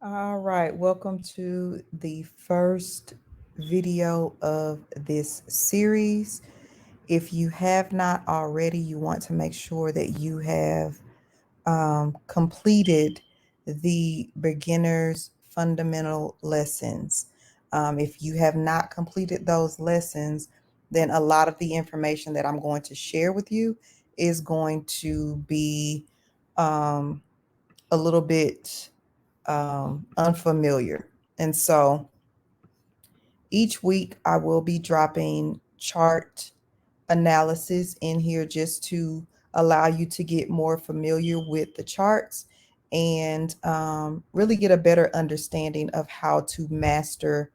All right, welcome to the first video of this series. If you have not already, you want to make sure that you have completed the beginner's fundamental lessons. If you have not completed those lessons, then a lot of the information that I'm going to share with you is going to be um, a little bit unfamiliar. And so each week I will be dropping chart analysis in here just to allow you to get more familiar with the charts and really get a better understanding of how to master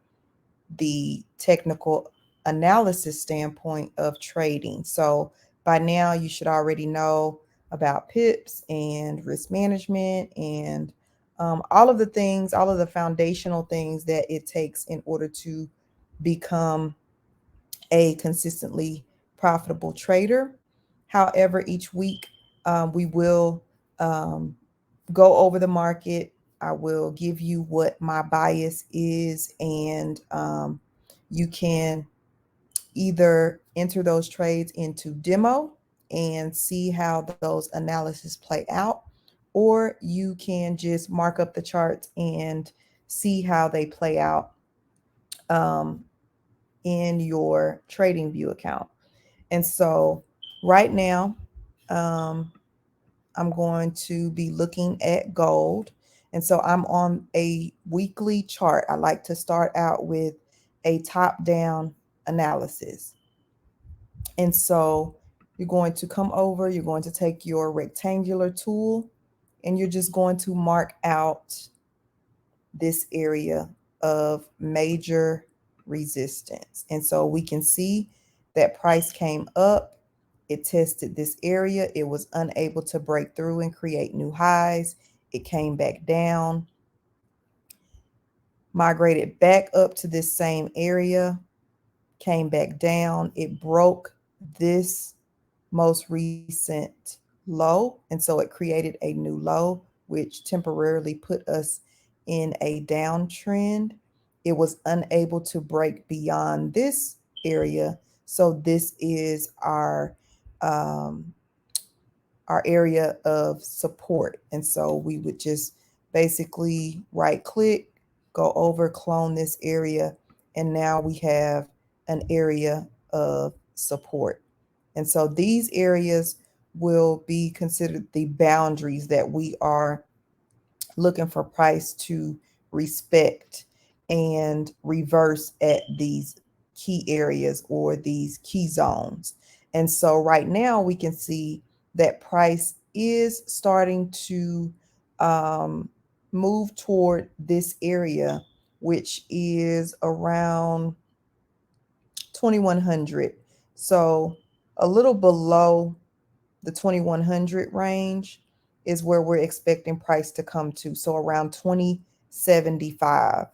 the technical analysis standpoint of trading. So by now you should already know about pips and risk management and all of the things, all of the foundational things that it takes in order to become a consistently profitable trader. However, each week we will um, go over the market. I will give you what my bias is, and you can either enter those trades into demo and see how those analysis play out, or you can just mark up the charts and see how they play out um, in your trading view account. And so right now, um, I'm going to be looking at gold. And so I'm on a weekly chart. I like to start out with a top down analysis. And so you're going to come over, you're going to take your rectangular tool, and you're just going to mark out this area of major resistance. And so we can see that price came up, it tested this area, it was unable to break through and create new highs. It came back down, migrated back up to this same area, came back down. It broke this most recent low. And so it created a new low, which temporarily put us in a downtrend. It was unable to break beyond this area. So this is um, our area of support. And so we would just basically right click, go over, clone this area, and now we have an area of support. And so these areas will be considered the boundaries that we are looking for price to respect and reverse at these key areas or these key zones. And so right now we can see that price is starting to um, move toward this area, which is around 2100. So a little below the 2100 range is where we're expecting price to come to. So around 2075,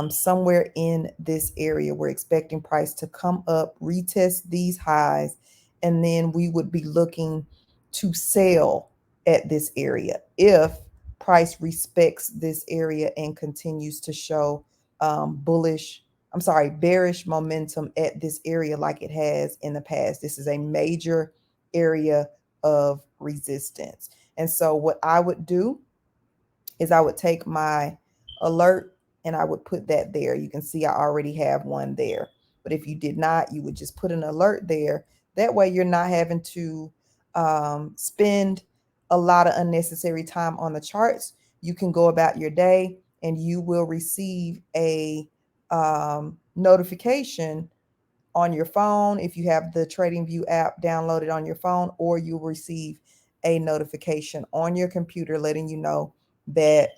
somewhere in this area, we're expecting price to come up, retest these highs, and then we would be looking to sell at this area if price respects this area and continues to show bearish momentum at this area like it has in the past. This is a major area of resistance. And so what I would do is I would take my alert and I would put that there. You can see I already have one there. But if you did not, you would just put an alert there. That way you're not having to spend a lot of unnecessary time on the charts. You can go about your day and you will receive a notification on your phone if you have the TradingView app downloaded on your phone, or you'll receive a notification on your computer letting you know that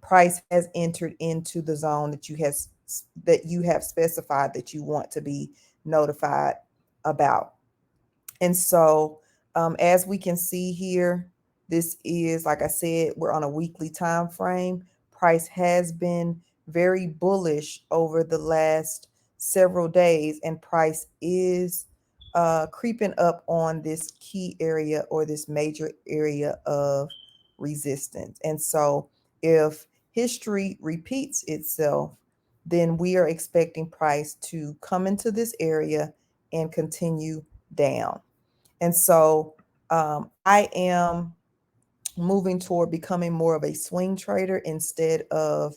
price has entered into the zone that you have specified that you want to be notified about. And so, as we can see here, this is, like I said, we're on a weekly time frame. Price has been very bullish over the last several days, and price is creeping up on this key area or this major area of resistance. And so, if history repeats itself, then we are expecting price to come into this area and continue down. And so I am moving toward becoming more of a swing trader instead of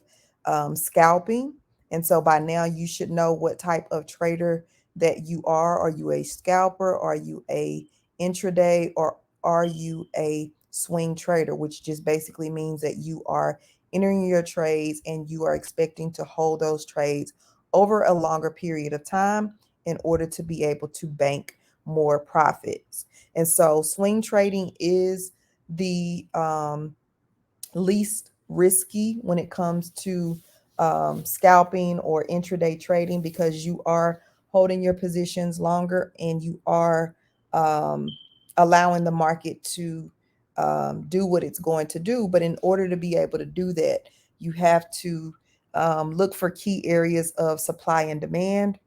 scalping. And so by now you should know what type of trader that you are. Are you a scalper? Are you a intraday? Or are you a swing trader, which just basically means that you are entering your trades and you are expecting to hold those trades over a longer period of time in order to be able to bank more profits. And so swing trading is the least risky when it comes to scalping or intraday trading, because you are holding your positions longer and you are um, allowing the market to do what it's going to do. But in order to be able to do that, you have to look for key areas of supply and demand,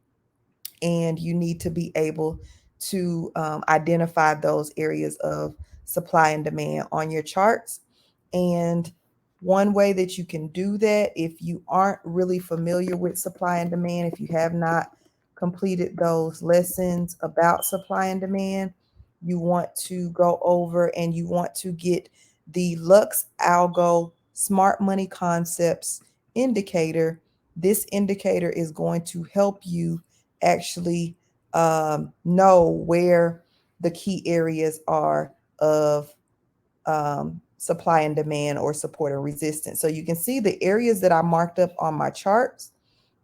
and you need to be able to identify those areas of supply and demand on your charts. And one way that you can do that, if you aren't really familiar with supply and demand, if you have not completed those lessons about supply and demand, you want to go over and you want to get the Lux Algo Smart Money Concepts indicator. This indicator is going to help you actually know where the key areas are of supply and demand, or support and resistance. So you can see the areas that I marked up on my charts,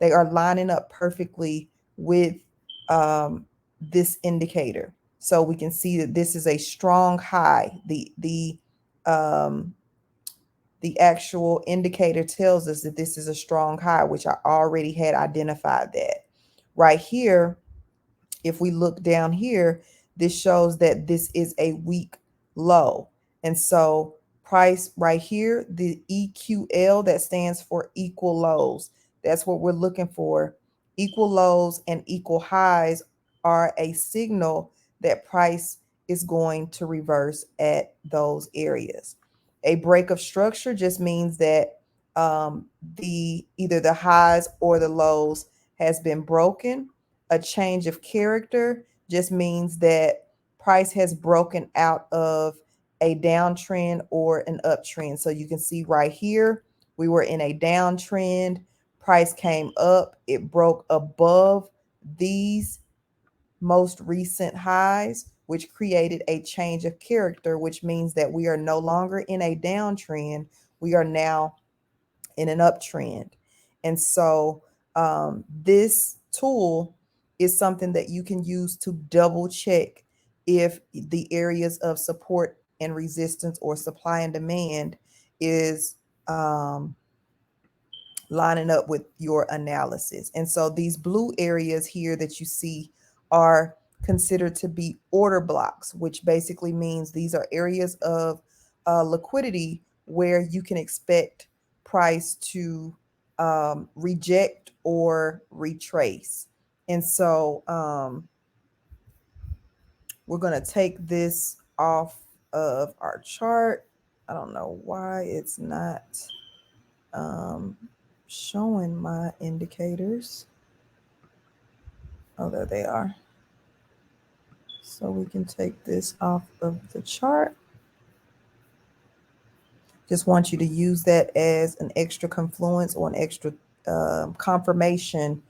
they are lining up perfectly with this indicator. So we can see that this is a strong high. The actual indicator tells us that this is a strong high, which I already had identified that. Right here, if we look down here, this shows that this is a weak low. And so price right here, the EQL, that stands for equal lows. That's what we're looking for. Equal lows and equal highs are a signal that price is going to reverse at those areas. A break of structure just means that the either the highs or the lows has been broken. A change of character just means that price has broken out of a downtrend or an uptrend. So you can see right here, we were in a downtrend. Price came up, it broke above these most recent highs, which created a change of character, which means that we are no longer in a downtrend. We are now in an uptrend. And so this tool is something that you can use to double check if the areas of support and resistance, or supply and demand, is lining up with your analysis. And so these blue areas here that you see are considered to be order blocks, which basically means these are areas of liquidity where you can expect price to reject or retrace. And so we're going to take this off of our chart. I don't know why it's not showing my indicators. Oh, there they are. So we can take this off of the chart. Just want you to use that as an extra confluence or an extra confirmation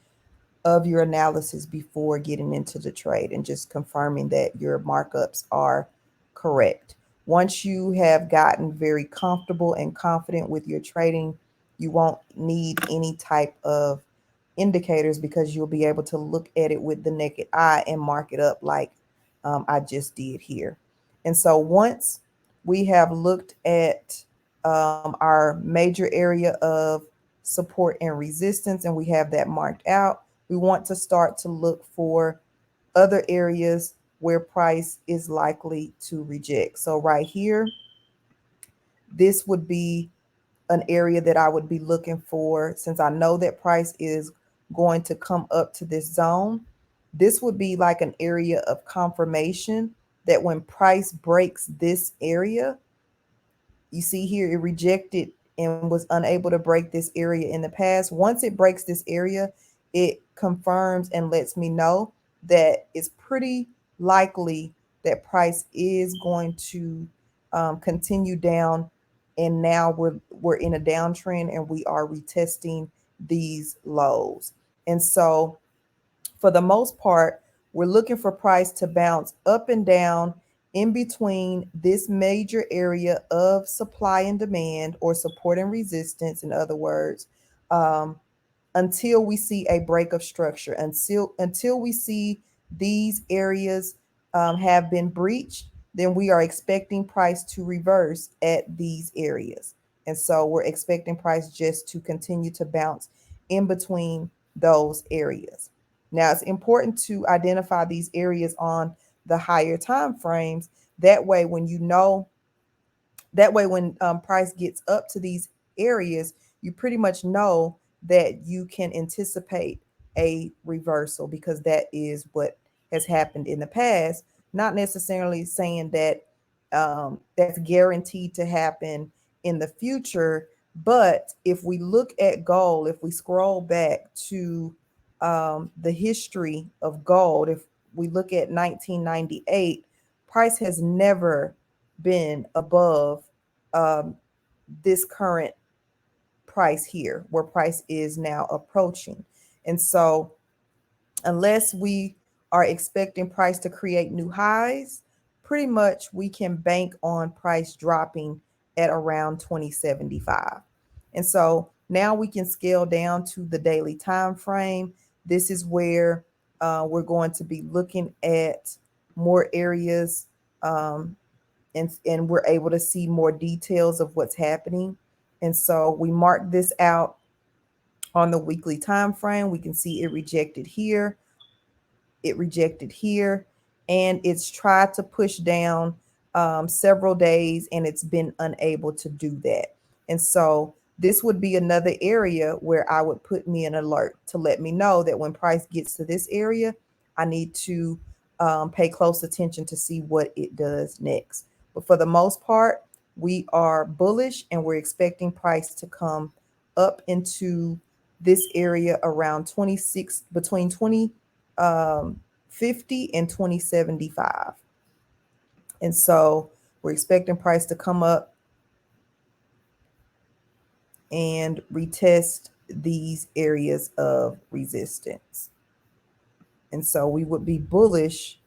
of your analysis before getting into the trade, and just confirming that your markups are correct. Once you have gotten very comfortable and confident with your trading, you won't need any type of indicators, because you'll be able to look at it with the naked eye and mark it up like I just did here. And so once we have looked at our major area of support and resistance, and we have that marked out, we want to start to look for other areas where price is likely to reject. So right here, this would be an area that I would be looking for, since I know that price is going to come up to this zone. This would be like an area of confirmation that when price breaks this area, you see here it rejected and was unable to break this area in the past. Once it breaks this area, it confirms and lets me know that it's pretty likely that price is going to continue down. And now we're in a downtrend and we are retesting these lows. And so for the most part, we're looking for price to bounce up and down in between this major area of supply and demand, or support and resistance, in other words, um, until we see a break of structure, until we see these areas have been breached. Then we are expecting price to reverse at these areas. And so we're expecting price just to continue to bounce in between those areas. Now it's important to identify these areas on the higher time frames. That way, when price gets up to these areas, you pretty much know that you can anticipate a reversal, because that is what has happened in the past. Not necessarily saying that that's guaranteed to happen in the future, but if we look at gold, if we scroll back to the history of gold, if we look at 1998, price has never been above um, this current price here, where price is now approaching. And so unless we are expecting price to create new highs, pretty much we can bank on price dropping at around 2075. And so now we can scale down to the daily time frame. This is where we're going to be looking at more areas, and we're able to see more details of what's happening. And so we mark this out on the weekly time frame. We can see it rejected here, it rejected here, and it's tried to push down several days, and it's been unable to do that. And so this would be another area where I would put me an alert to let me know that when price gets to this area, I need to pay close attention to see what it does next. But for the most part, we are bullish and we're expecting price to come up into this area around 26, between 20 50 and 2075. And so we're expecting price to come up and retest these areas of resistance. And so we would be bullish,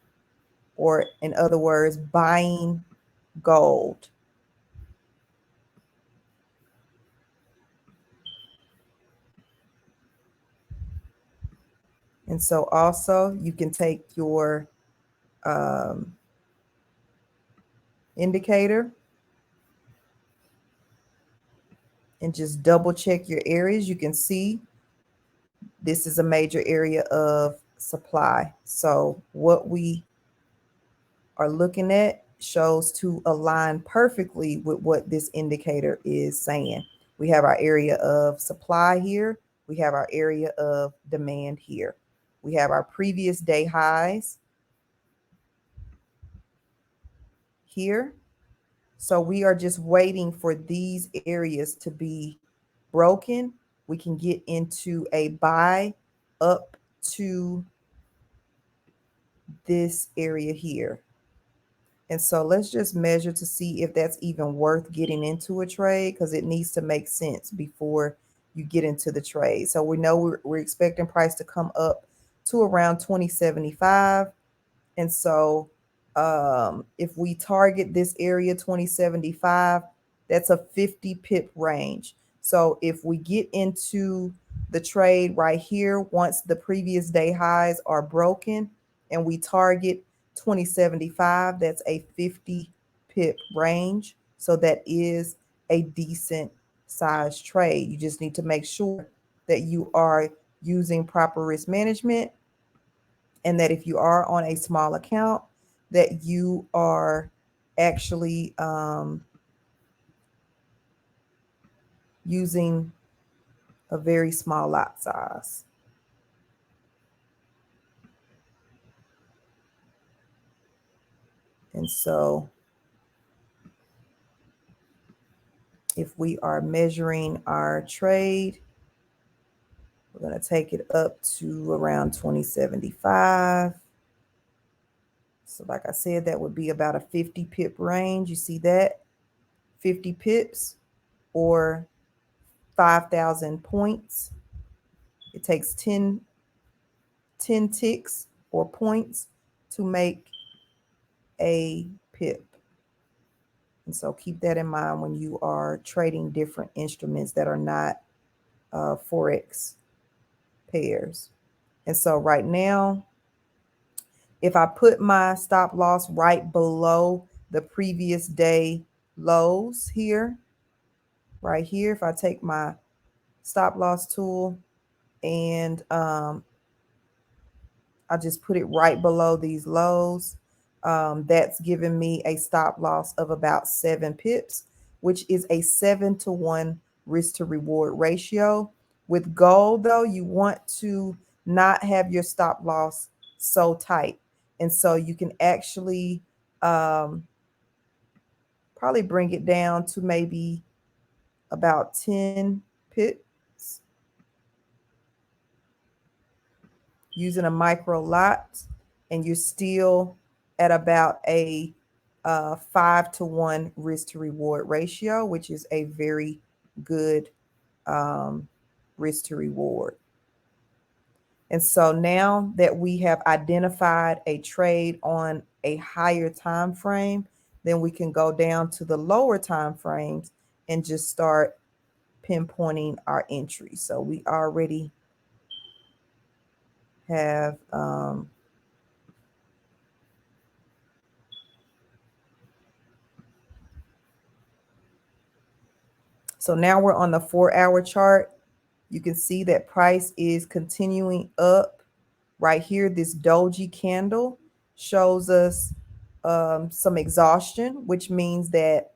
or in other words, buying gold. And so also you can take your indicator and just double check your areas. You can see this is a major area of supply. So what we are looking at shows to align perfectly with what this indicator is saying. We have our area of supply here. We have our area of demand here. We have our previous day highs here. So we are just waiting for these areas to be broken. We can get into a buy up to this area here. And so let's just measure to see if that's even worth getting into a trade, because it needs to make sense before you get into the trade. So we know we're expecting price to come up to around 2075. And so if we target this area 2075, that's a 50 pip range. So if we get into the trade right here, once the previous day highs are broken and we target 2075, that's a 50 pip range. So that is a decent size trade. You just need to make sure that you are using proper risk management, and that if you are on a small account, that you are actually using a very small lot size. And so if we are measuring our trade, we're going to take it up to around 2075. So like I said, that would be about a 50 pip range. You see that? 50 pips or 5,000 points. It takes 10 ticks or points to make a pip. And so keep that in mind when you are trading different instruments that are not Forex pairs. And so right now, if I put my stop loss right below the previous day lows here, right here, if I take my stop loss tool and I just put it right below these lows, that's giving me a stop loss of about 7 pips, which is a 7-to-1 risk to reward ratio. With gold, though, you want to not have your stop loss so tight. And so you can actually probably bring it down to maybe about 10 pips using a micro lot, and you're still at about a 5-to-1 risk to reward ratio, which is a very good risk to reward. And so now that we have identified a trade on a higher time frame, then we can go down to the lower time frames and just start pinpointing our entry. So we already have so now we're on the 4-hour chart. You can see that price is continuing up right here. This doji candle shows us some exhaustion, which means that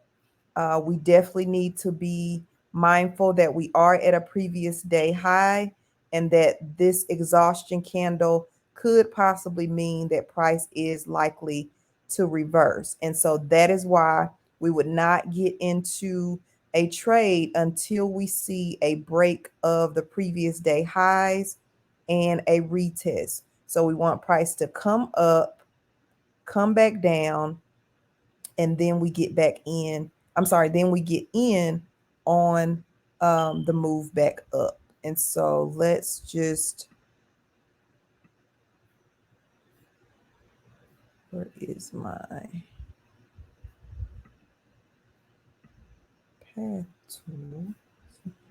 we definitely need to be mindful that we are at a previous day high and that this exhaustion candle could possibly mean that price is likely to reverse. And so that is why we would not get into a trade until we see a break of the previous day highs and a retest. So we want price to come up, come back down, and then we get back in. Then we get in on the move back up. And so let's just, where is my path tool?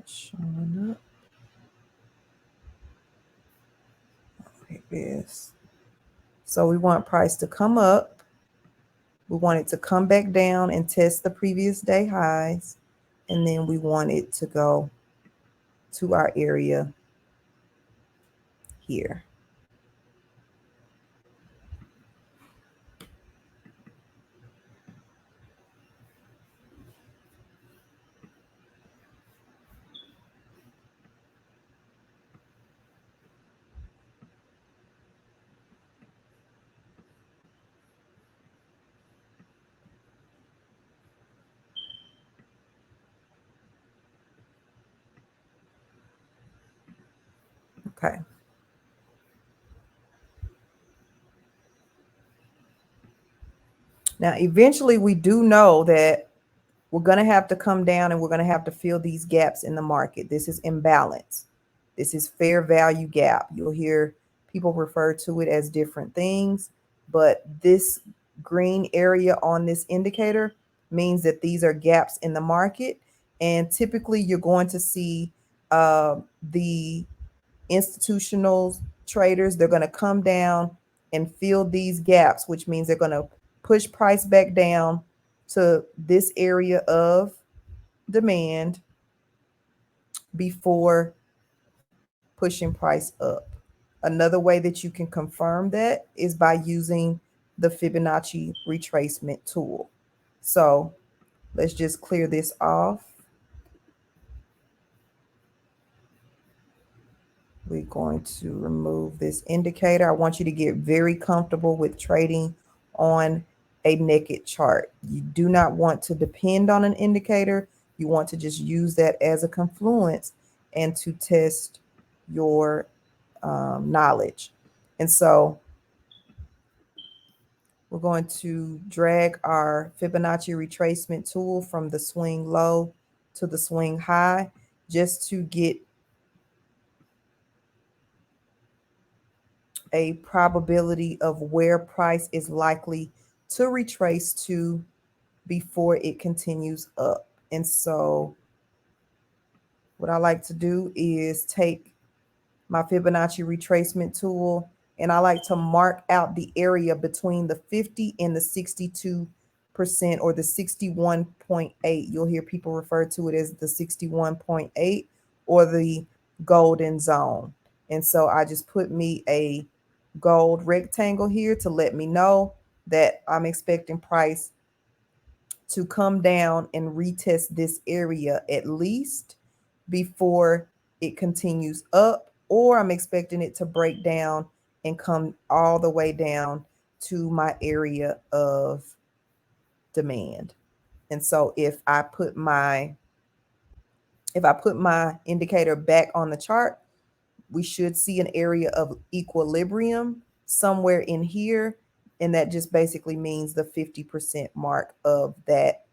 Showing up. It is. So we want price to come up. We want it to come back down and test the previous day highs. And then we want it to go to our area here. Okay. Now, eventually we do know that we're going to have to come down and we're going to have to fill these gaps in the market. This is imbalance. This is fair value gap. You'll hear people refer to it as different things, but this green area on this indicator means that these are gaps in the market. And typically you're going to see the institutional traders, they're going to come down and fill these gaps, which means they're going to push price back down to this area of demand before pushing price up. Another way that you can confirm that is by using the Fibonacci retracement tool. So let's just clear this off. We're going to remove this indicator. I want you to get very comfortable with trading on a naked chart. You do not want to depend on an indicator. You want to just use that as a confluence and to test your knowledge. And so we're going to drag our Fibonacci retracement tool from the swing low to the swing high just to get a probability of where price is likely to retrace to before it continues up. And so what I like to do is take my Fibonacci retracement tool, and I like to mark out the area between the 50 and the 62% or the 61.8. You'll hear people refer to it as the 61.8 or the golden zone. And so I just put me a gold rectangle here to let me know that I'm expecting price to come down and retest this area at least before it continues up, or I'm expecting it to break down and come all the way down to my area of demand. And so if I put my indicator back on the chart, we should see an area of equilibrium somewhere in here. And that just basically means the 50% mark of that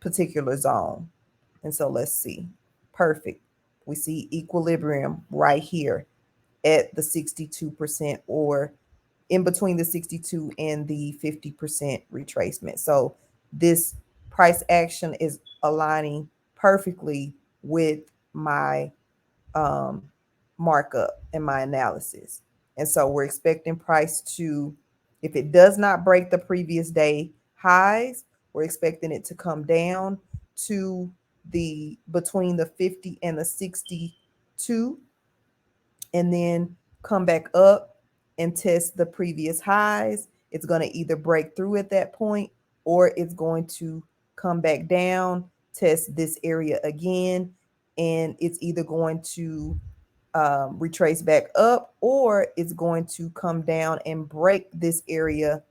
particular zone. And so let's see. Perfect. We see equilibrium right here at the 62% or in between the 62 and the 50% retracement. So this price action is aligning perfectly with my markup and my analysis. And so we're expecting price to, if it does not break the previous day highs, we're expecting it to come down to the between the 50 and the 62, and then come back up and test the previous highs. It's going to either break through at that point, or it's going to come back down, test this area again, and it's either going to retrace back up, or it's going to come down and break this area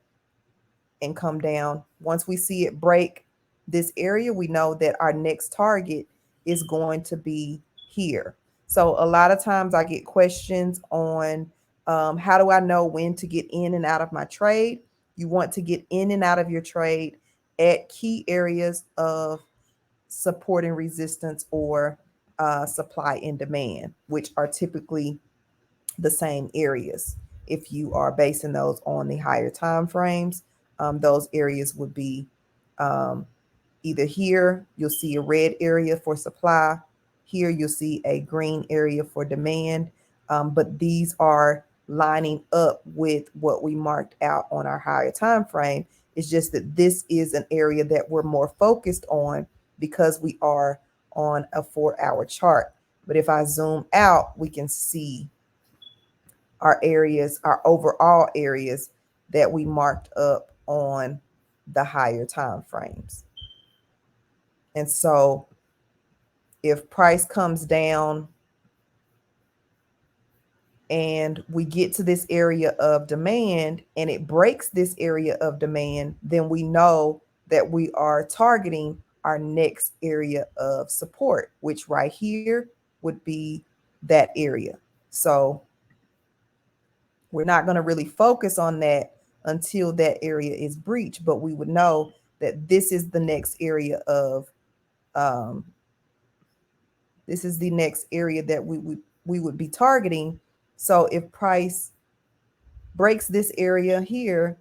and come down. Once we see it break this area, we know that our next target is going to be here. So a lot of times I get questions on how do I know when to get in and out of my trade? You want to get in and out of your trade at key areas of support and resistance, or supply and demand, which are typically the same areas. If you are basing those on the higher time frames, those areas would be um, either here, you'll see a red area for supply. Here, you'll see a green area for demand. But these are lining up with what we marked out on our higher time frame. It's just that this is an area that we're more focused on because we are on a 4-hour chart. But if I zoom out, we can see our areas, our overall areas that we marked up on the higher time frames. And so if price comes down and we get to this area of demand and it breaks this area of demand, then we know that we are targeting our next area of support, which right here would be that area. So we're not going to really focus on that until that area is breached, but we would know that this is the next area of this is the next area that we would be targeting. So if price breaks this area here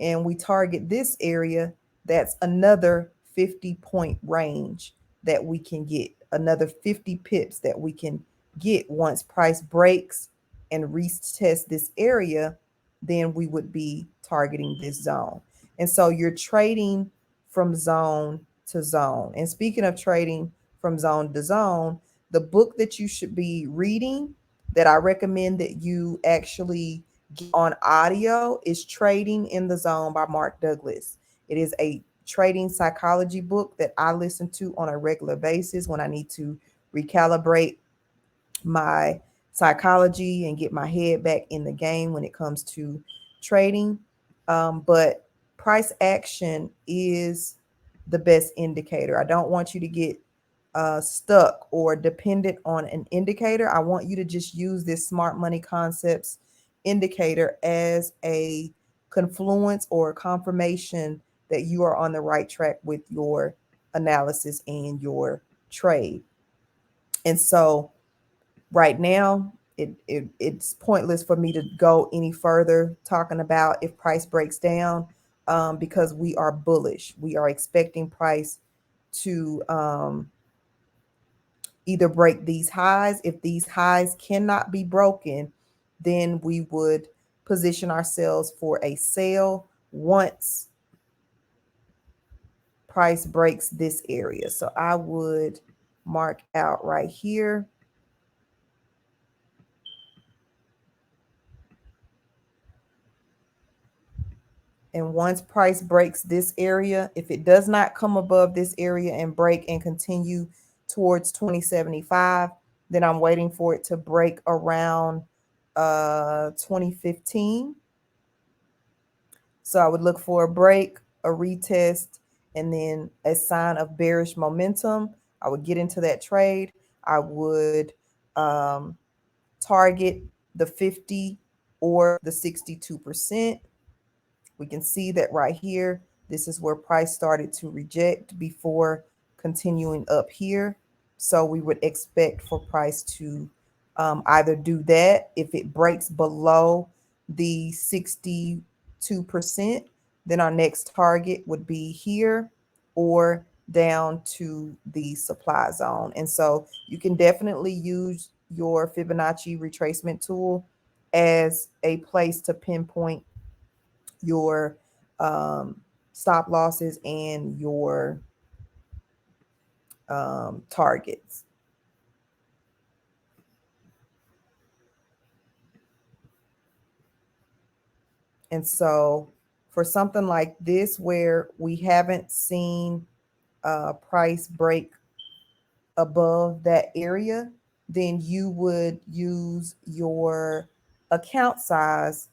and we target this area, that's another 50-point range that we can get, another 50 pips that we can get once price breaks and retest this area. Then we would be targeting this zone. And so you're trading from zone to zone. And speaking of trading from zone to zone, the book that you should be reading that I recommend that you actually get on audio is Trading in the Zone by Mark Douglas. It is a trading psychology book that I listen to on a regular basis when I need to recalibrate my psychology and get my head back in the game when it comes to trading. But price action is the best indicator. I don't want you to get stuck or dependent on an indicator. I want you to just use this smart money concepts indicator as a confluence or confirmation that you are on the right track with your analysis and your trade. And so right now, it's pointless for me to go any further talking about if price breaks down, because we are bullish. We are expecting price to either break these highs. If these highs cannot be broken, then we would position ourselves for a sale once price breaks this area. So I would mark out right here. And once price breaks this area, if it does not come above this area and break and continue towards 2075, then I'm waiting for it to break around 2015. So I would look for a break, a retest, and then a sign of bearish momentum. I would get into that trade. I would target the 50 or the 62%. We can see that right here. This is where price started to reject before continuing up here. So we would expect for price to either do that. If it breaks below the 62%, then our next target would be here or down to the supply zone. And so you can definitely use your Fibonacci retracement tool as a place to pinpoint your stop losses and your targets. And so for something like this, where we haven't seen price break above that area, then you would use your account size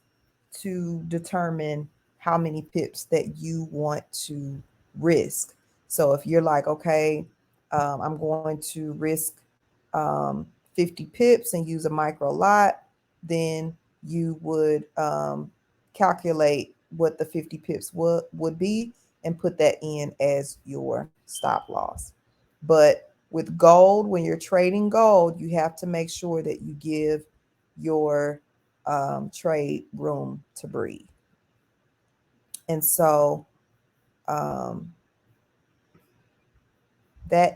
to determine how many pips that you want to risk. So if you're like, okay, I'm going to risk 50 pips and use a micro lot, then you would calculate what the 50 pips would be and put that in as your stop loss. But with gold, when you're trading gold, you have to make sure that you give your trade room to breathe. And so that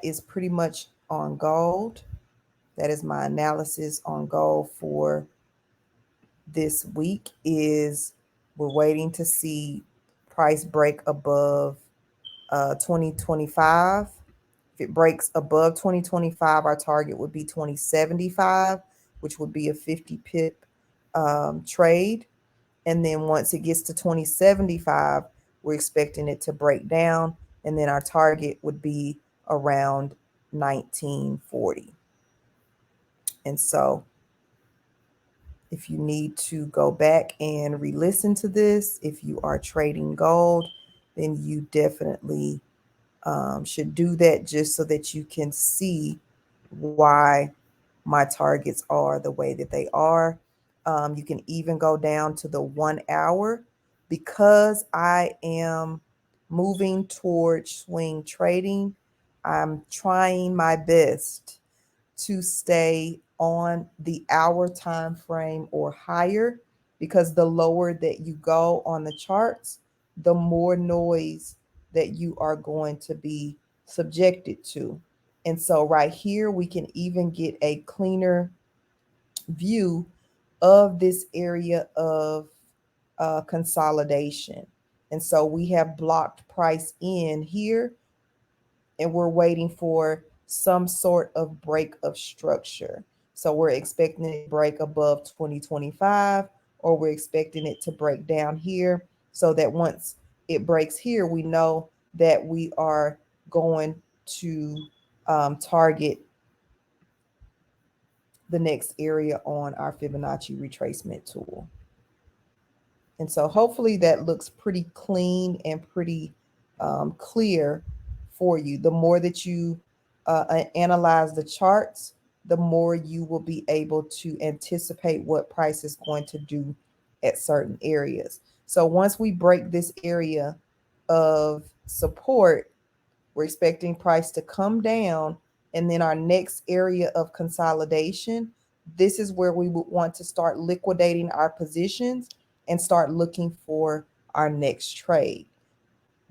is pretty much on gold. That is my analysis on gold for this week. Is we're waiting to see price break above 2025. If it breaks above 2025, our target would be 2075, which would be a 50 pip trade. And then once it gets to 2075, we're expecting it to break down. And then our target would be around 1940. And so if you need to go back and re-listen to this, if you are trading gold, then you definitely should do that, just so that you can see why my targets are the way that they are. You can even go down to the 1 hour, because I am moving towards swing trading. I'm trying my best to stay on the hour time frame or higher, because the lower that you go on the charts, the more noise that you are going to be subjected to. And so right here, we can even get a cleaner view of this area of consolidation. And so we have blocked price in here, and we're waiting for some sort of break of structure. So we're expecting it to break above 2025, or we're expecting it to break down here, so that once it breaks here, we know that we are going to target the next area on our Fibonacci retracement tool. And so hopefully that looks pretty clean and pretty clear for you. The more that you analyze the charts, the more you will be able to anticipate what price is going to do at certain areas. So once we break this area of support, we're expecting price to come down. And then our next area of consolidation, this is where we would want to start liquidating our positions and start looking for our next trade.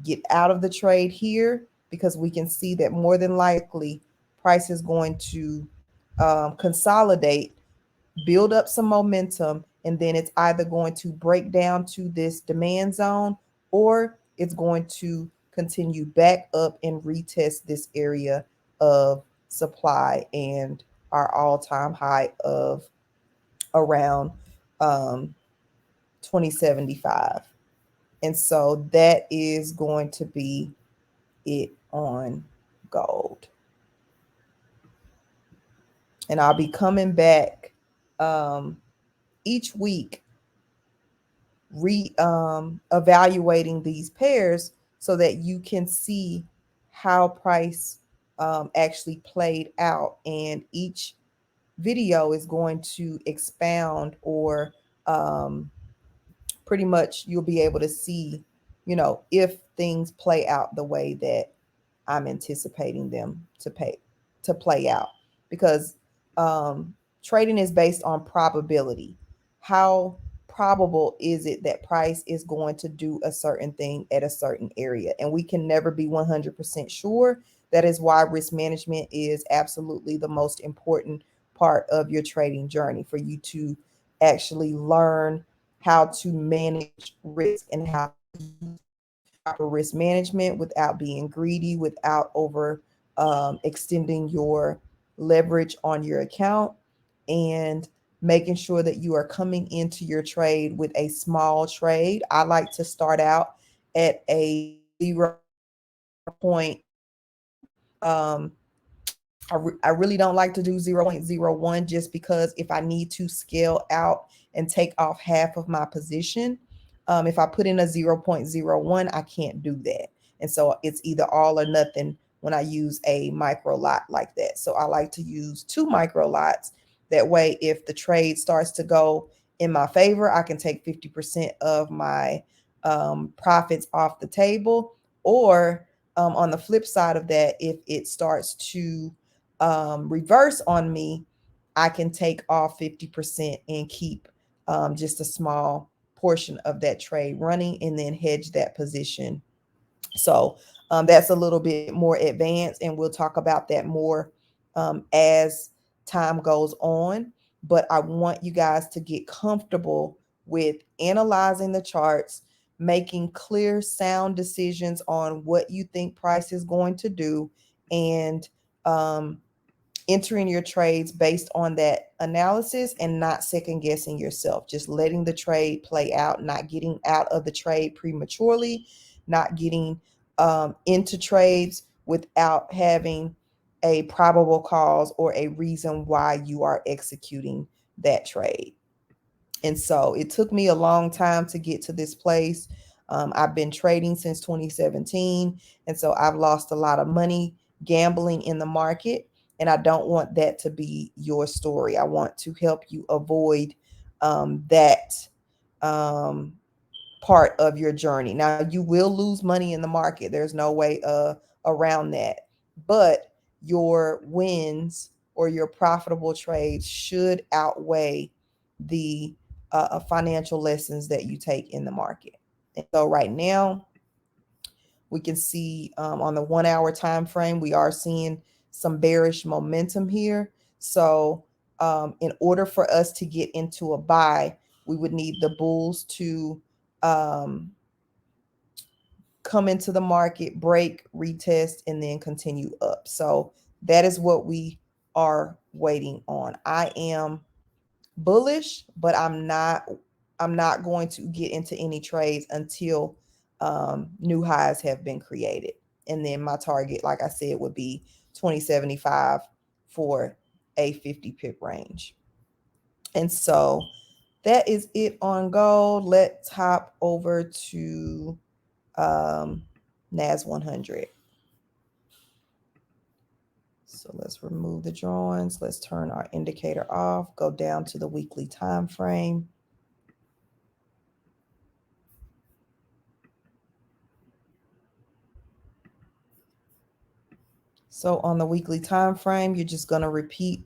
Get out of the trade here because we can see that more than likely price is going to consolidate, build up some momentum, and then it's either going to break down to this demand zone or it's going to continue back up and retest this area of supply and our all-time high of around 2075. And so that is going to be it on gold. And I'll be coming back each week evaluating these pairs so that you can see how price actually played out, and each video is going to expound or pretty much you'll be able to see, if things play out the way that I'm anticipating them to play out, because trading is based on probability. How probable is it that price is going to do a certain thing at a certain area? And we can never be 100% sure. That is why risk management is absolutely the most important part of your trading journey, for you to actually learn how to manage risk and how to use proper risk management without being greedy, without over extending your leverage on your account, and making sure that you are coming into your trade with a small trade. I like to start out at a 0.0. I really don't like to do 0.01 just because if I need to scale out and take off half of my position, if I put in a 0.01, I can't do that. And so it's either all or nothing when I use a micro lot like that. So I like to use 2 micro lots. That way, if the trade starts to go in my favor, I can take 50% of my profits off the table. Or on the flip side of that, if it starts to reverse on me, I can take off 50% and keep just a small portion of that trade running and then hedge that position. So that's a little bit more advanced, and we'll talk about that more as time goes on. But I want you guys to get comfortable with analyzing the charts, making clear, sound decisions on what you think price is going to do, and um, entering your trades based on that analysis and not second guessing yourself, just letting the trade play out, not getting out of the trade prematurely, not getting into trades without having a probable cause or a reason why you are executing that trade. And so it took me a long time to get to this place. I've been trading since 2017. And so I've lost a lot of money gambling in the market. And I don't want that to be your story. I want to help you avoid that part of your journey. Now, you will lose money in the market. There's no way around that. But your wins or your profitable trades should outweigh the financial lessons that you take in the market. And so right now, we can see on the 1 hour time frame, we are seeing some bearish momentum here. So in order for us to get into a buy, we would need the bulls to come into the market, break, retest, and then continue up. So that is what we are waiting on. I am bullish, but I'm not going to get into any trades until new highs have been created. And then my target, like I said, would be 2075 for a 50 pip range. And so that is it on gold. Let's hop over to NAS 100. So let's remove the drawings. Let's turn our indicator off, go down to the weekly time frame. So on the weekly time frame, you're just going to repeat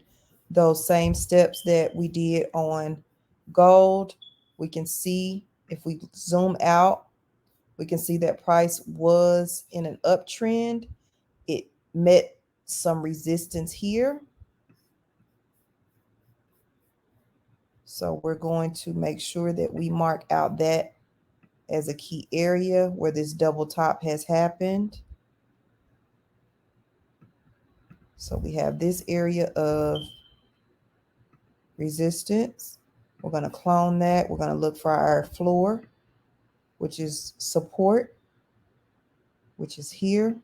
those same steps that we did on gold. We can see if we zoom out, we can see that price was in an uptrend. It met some resistance here. So we're going to make sure that we mark out that as a key area where this double top has happened. So we have this area of resistance. We're going to clone that. We're going to look for our floor, which is support, which is here.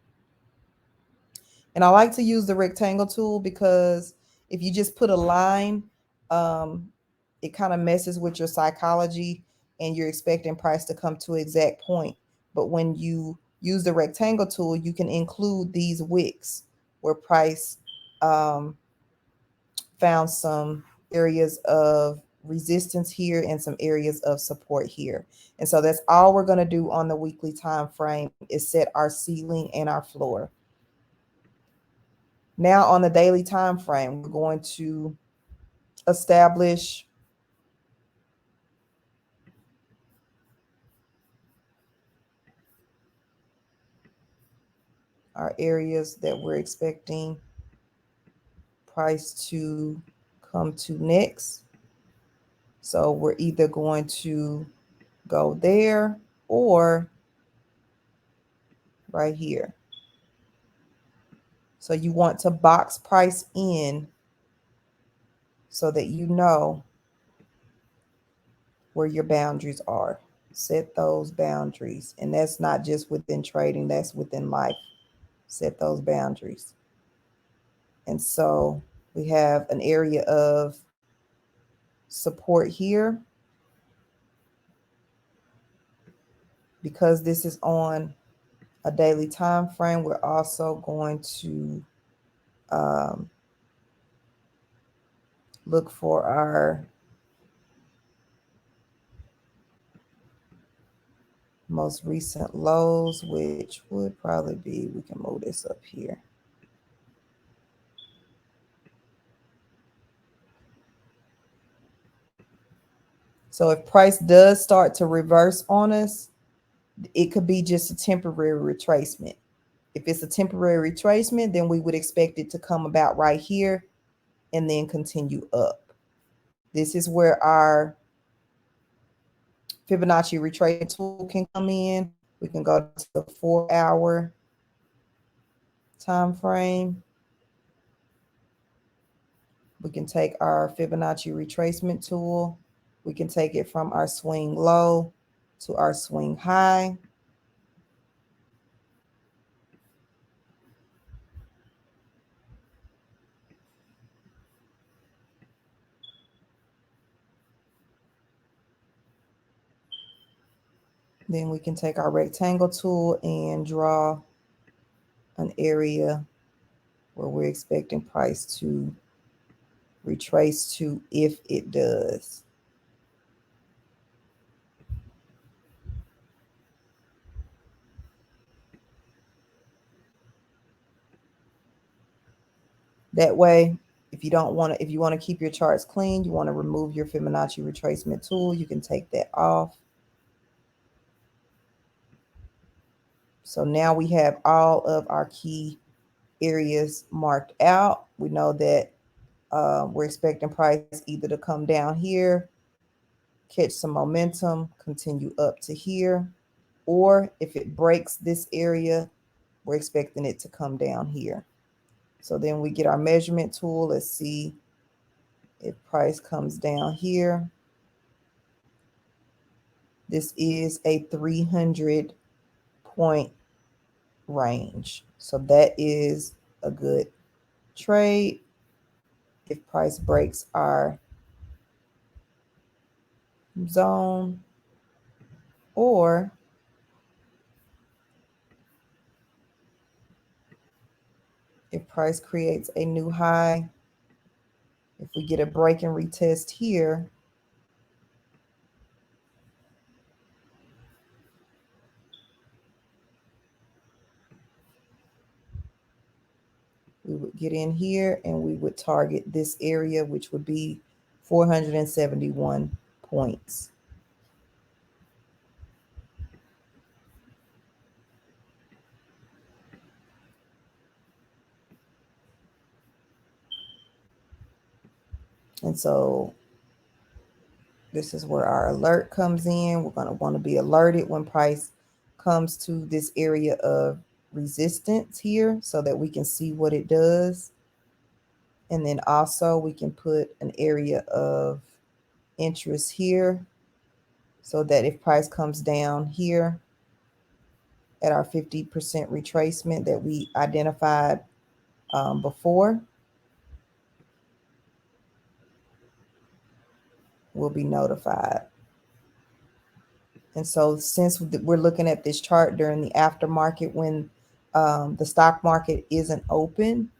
And I like to use the rectangle tool because if you just put a line, it kind of messes with your psychology and you're expecting price to come to an exact point. But when you use the rectangle tool, you can include these wicks where price found some areas of resistance here and some areas of support here. And so that's all we're going to do on the weekly time frame is set our ceiling and our floor. Now on the daily time frame, we're going to establish our areas that we're expecting price to come to next. So we're either going to go there or right here. So you want to box price in so that you know where your boundaries are. Set those boundaries. And that's not just within trading, that's within life. Set those boundaries. And so we have an area of support here. Because this is on a daily time frame, we're also going to look for our most recent lows, which would probably be, we can move this up here. So if price does start to reverse on us, it could be just a temporary retracement. If it's a temporary retracement, then we would expect it to come about right here and then continue up. This is where our Fibonacci retracement tool can come in. We can go to the 4-hour time frame. We can take our Fibonacci retracement tool. We can take it from our swing low to our swing high. Then we can take our rectangle tool and draw an area where we're expecting price to retrace to if it does. That way, if you want to keep your charts clean, you want to remove your Fibonacci retracement tool, you can take that off. So now we have all of our key areas marked out. We know that we're expecting price either to come down here, catch some momentum, continue up to here, or if it breaks this area, we're expecting it to come down here. So then we get our measurement tool. Let's see if price comes down here. This is a 300 point range. So that is a good trade. If price breaks our zone, or If price creates a new high, if we get a break and retest here, we would get in here and we would target this area, which would be 471 points. And so this is where our alert comes in. We're going to want to be alerted when price comes to this area of resistance here so that we can see what it does. And then also we can put an area of interest here so that if price comes down here at our 50% retracement that we identified before, we'll be notified. And so since we're looking at this chart during the aftermarket when the stock market isn't open,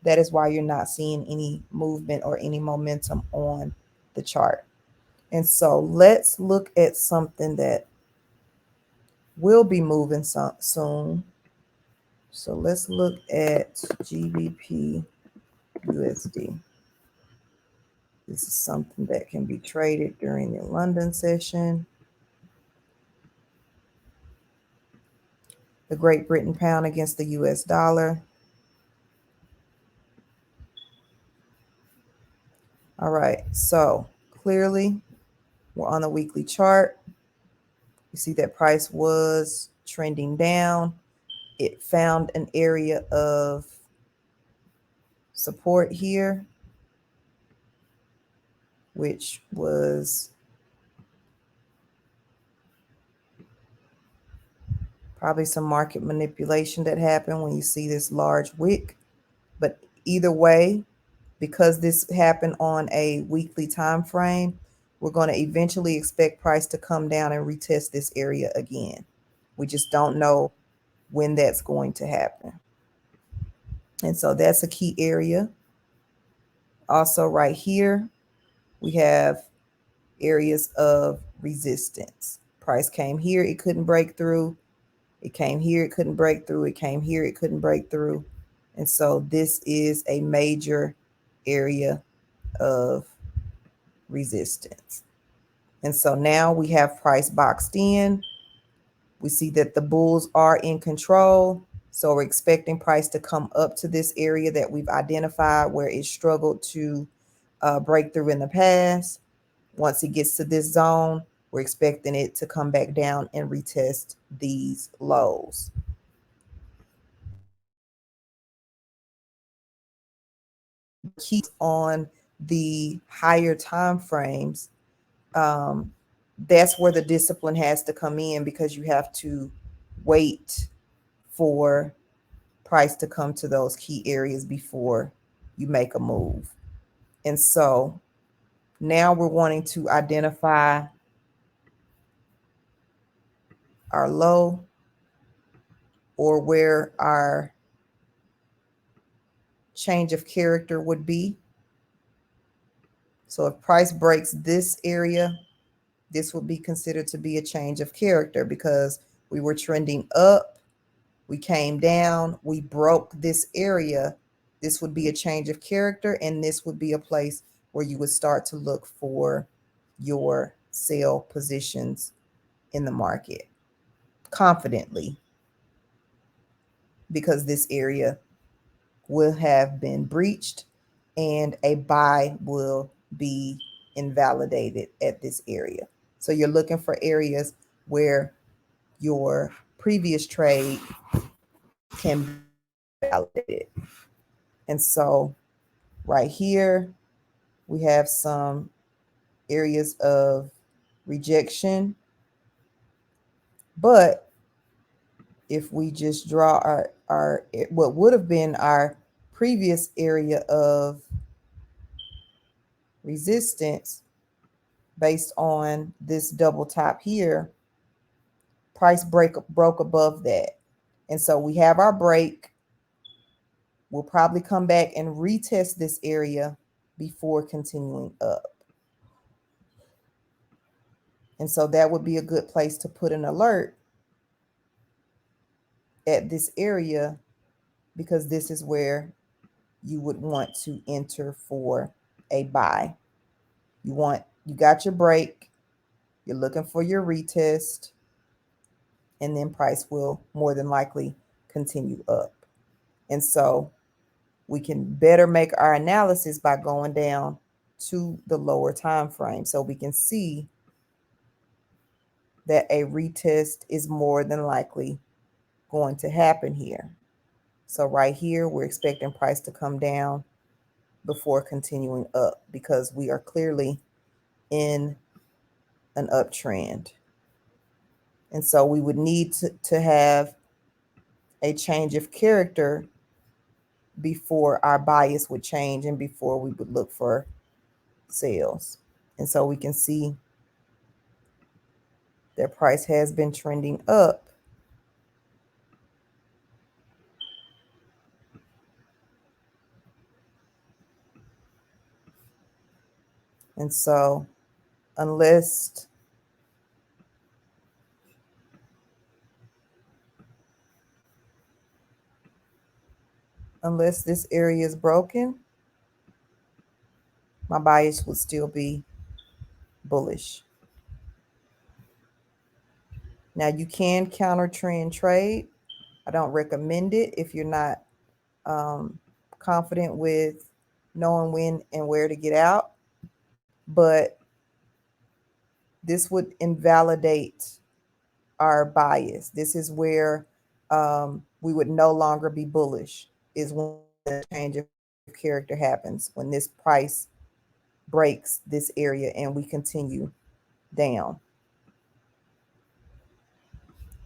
that is why you're not seeing any movement or any momentum on the chart. And so let's look at something that will be moving soon. So let's look at GBP USD. This is something that can be traded during the London session. The Great Britain pound against the US dollar. All right, so clearly we're on the weekly chart. You see that price was trending down. It found an area of support here, which was probably some market manipulation that happened when you see this large wick. But either way, because this happened on a weekly time frame, we're going to eventually expect price to come down and retest this area again. We just don't know when that's going to happen. And so that's a key area. Also right here, we have areas of resistance. Price came here, it couldn't break through. It came here, it couldn't break through. It came here, it couldn't break through. And so this is a major area of resistance. And so now we have price boxed in. We see that the bulls are in control. So we're expecting price to come up to this area that we've identified where it struggled to break through in the past. Once it gets to this zone, we're expecting it to come back down and retest these lows. Keep on the higher time frames. That's where the discipline has to come in because you have to wait for price to come to those key areas before you make a move. And so now we're wanting to identify our low or where our change of character would be. So if price breaks this area, this would be considered to be a change of character because we were trending up, we came down, we broke this area. This would be a change of character, and this would be a place where you would start to look for your sell positions in the market confidently, because this area will have been breached and a buy will be invalidated at this area. So you're looking for areas where your previous trade can be validated. And so right here, we have some areas of rejection. But if we just draw our what would have been our previous area of resistance based on this double top here, price broke above that. And so we have our break. We'll probably come back and retest this area before continuing up. And so that would be a good place to put an alert at this area, because this is where you would want to enter for a buy. You got your break, you're looking for your retest, and then price will more than likely continue up. And so we can better make our analysis by going down to the lower time frame, so we can see that a retest is more than likely going to happen here. So right here, we're expecting price to come down before continuing up, because we are clearly in an uptrend. And so we would need to have a change of character before our bias would change and before we would look for sales. And so we can see that price has been trending up. And so unless this area is broken, my bias would still be bullish. Now you can counter trend trade. I don't recommend it if you're not confident with knowing when and where to get out, but this would invalidate our bias. This is where we would no longer be bullish, is when the change of character happens, when this price breaks this area and we continue down.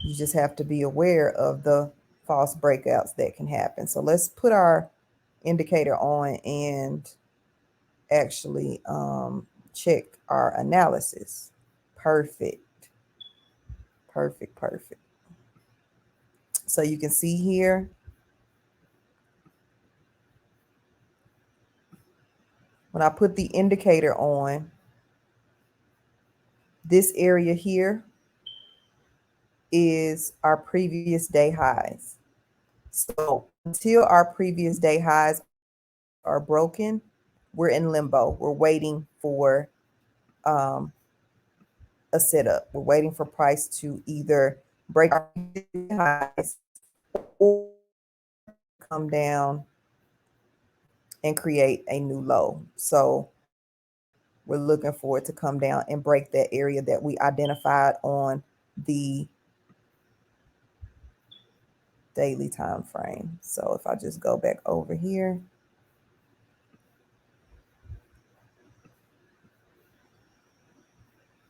You just have to be aware of the false breakouts that can happen. So let's put our indicator on and actually check our analysis. Perfect. So you can see here, when I put the indicator on, this area here is our previous day highs. So until our previous day highs are broken, we're in limbo. We're waiting for a setup. We're waiting for price to either break our highs or come down and create a new low. So we're looking for it to come down and break that area that we identified on the daily time frame. So if I just go back over here,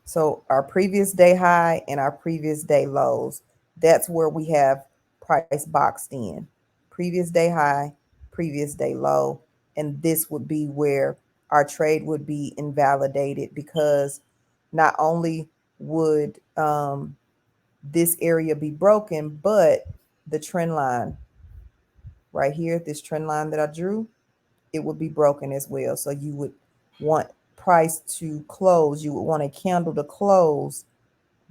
so our previous day high and our previous day lows, that's where we have price boxed in. Previous day high, previous day low, and this would be where our trade would be invalidated, because not only would this area be broken, but the trend line right here, this trend line that I drew, it would be broken as well. So you would want price to close. You would want a candle to close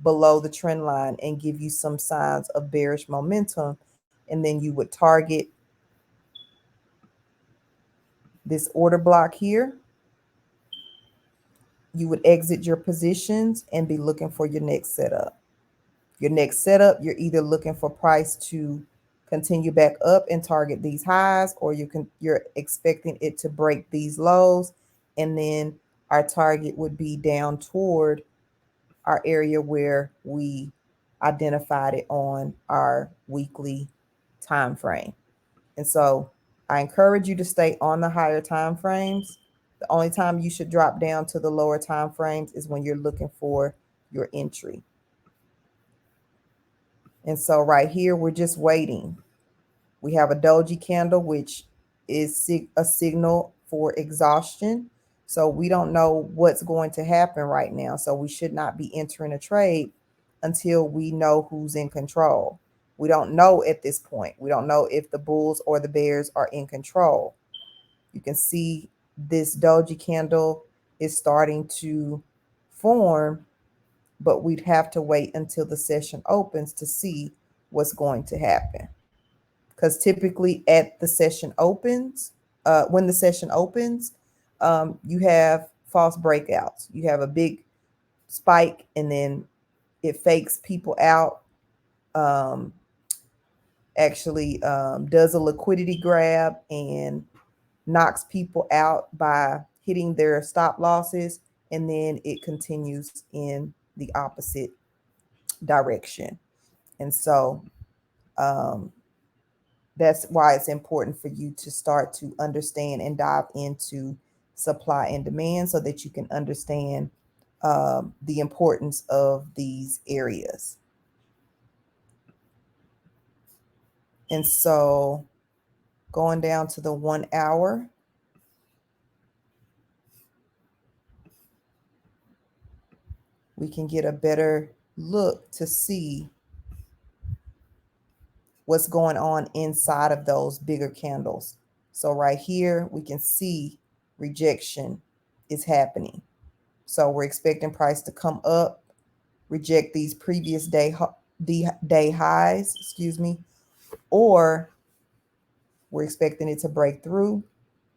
below the trend line and give you some signs of bearish momentum. And then you would target this order block here. You would exit your positions and be looking for your next setup. Your next setup, you're either looking for price to continue back up and target these highs, or you're expecting it to break these lows, and then our target would be down toward our area where we identified it on our weekly time frame. And so I encourage you to stay on the higher time frames. The only time you should drop down to the lower time frames is when you're looking for your entry. And so right here, we're just waiting. We have a doji candle, which is a signal for exhaustion. So we don't know what's going to happen right now. So we should not be entering a trade until we know who's in control. We don't know at this point. We don't know if the bulls or the bears are in control. You can see this doji candle is starting to form, but we'd have to wait until the session opens to see what's going to happen. Because typically at the session opens, when the session opens, you have false breakouts. You have a big spike and then it fakes people out, um, actually does a liquidity grab and knocks people out by hitting their stop losses, and then it continues in the opposite direction. And so um, that's why it's important for you to start to understand and dive into supply and demand so that you can understand the importance of these areas. And so going down to the 1 hour, we can get a better look to see what's going on inside of those bigger candles. So right here, we can see rejection is happening. So we're expecting price to come up, reject these previous day highs, or we're expecting it to break through,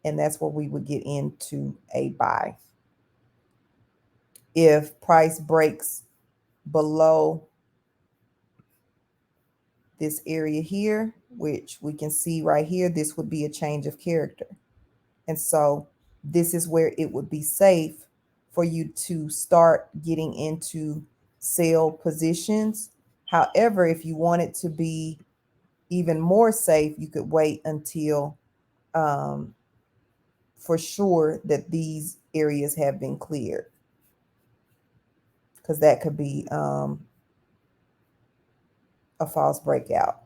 and that's where we would get into a buy. If price breaks below this area here, which we can see right here, this would be a change of character. And so this is where it would be safe for you to start getting into sell positions. However, if you want it to be even more safe, you could wait until for sure that these areas have been cleared, because that could be a false breakout.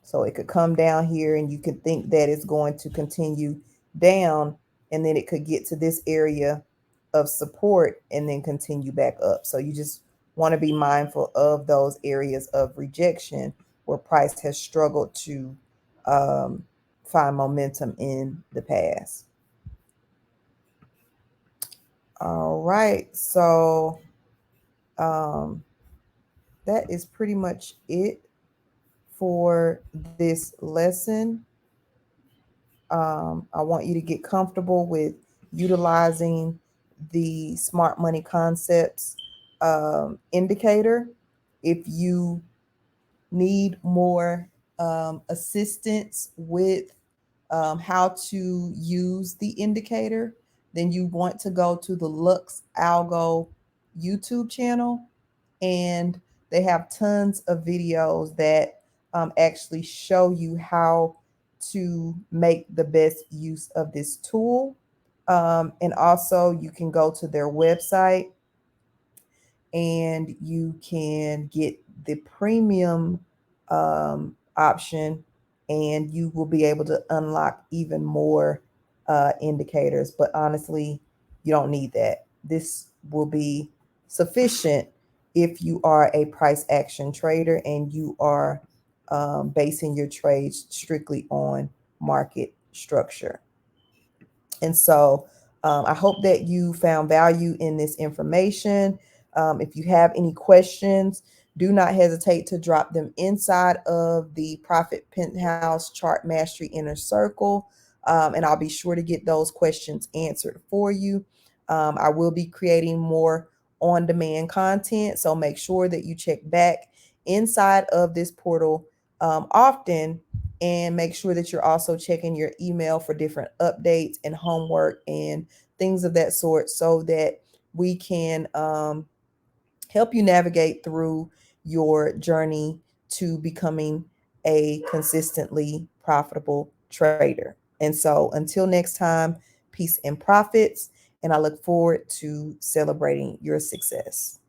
So it could come down here and you could think that it's going to continue down, and then it could get to this area of support and then continue back up. So you just want to be mindful of those areas of rejection where price has struggled to find momentum in the past. All right, so that is pretty much it for this lesson. I want you to get comfortable with utilizing the smart money concepts indicator. If you need more assistance with how to use the indicator, then you want to go to the Lux Algo YouTube channel, and they have tons of videos that actually show you how to make the best use of this tool. And also you can go to their website and you can get the premium option, and you will be able to unlock even more indicators. But honestly, you don't need that. This will be sufficient if you are a price action trader and you are basing your trades strictly on market structure. And so I hope that you found value in this information. If you have any questions, do not hesitate to drop them inside of the Profit Penthouse Chart Mastery Inner Circle. And I'll be sure to get those questions answered for you. I will be creating more on-demand content, so make sure that you check back inside of this portal often, and make sure that you're also checking your email for different updates and homework and things of that sort, so that we can help you navigate through your journey to becoming a consistently profitable trader. And so until next time, peace and profits, and I look forward to celebrating your success.